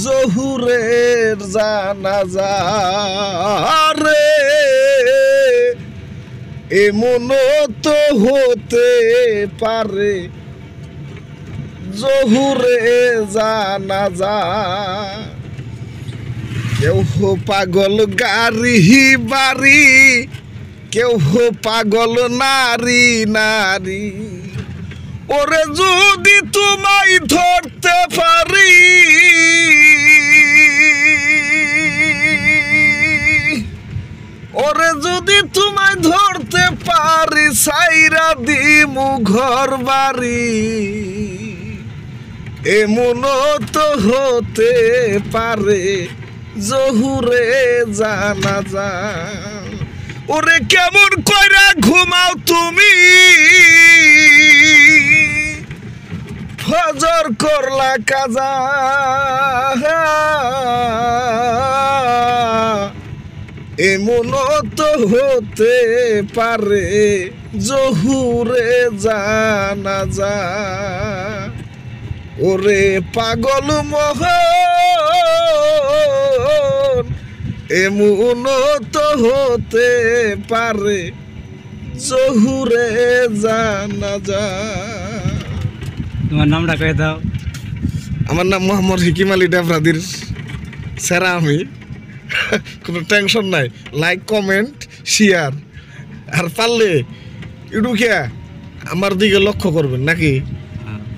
জহুরের জানাজা রে এমন তো হতে পারে জহুরে জানাজা কেউ পাগল গাড়ি বাড়ি কেউ পাগল নারী নারী ওরে যদি তোমায় ধরতে পারি ওরে যদি তোমায় ধরতে পারি সাইরা দিমু ঘর বাড়ি এমন তো হতে পারে জহুরে জানাজা ওরে কেমন কইরা ঘুমাও তুমি ফজর করলা কাজা এমন তো হতে পারে জহুরে জানাজা ওরে পাগল মোহন এমন তো হতে পারে জহুরে জানাজা। তোমার নামটা কয়ে দাও। আমার নাম মোহাম্মদ হিকিম আলী ডেবরাদির সেরা আমি। কোনো টেনশন নাই, লাইক কমেন্ট শেয়ার আর পারলে ইউটিউব আমার দিকে লক্ষ্য করবেন নাকি।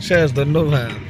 শেষ, ধন্যবাদ।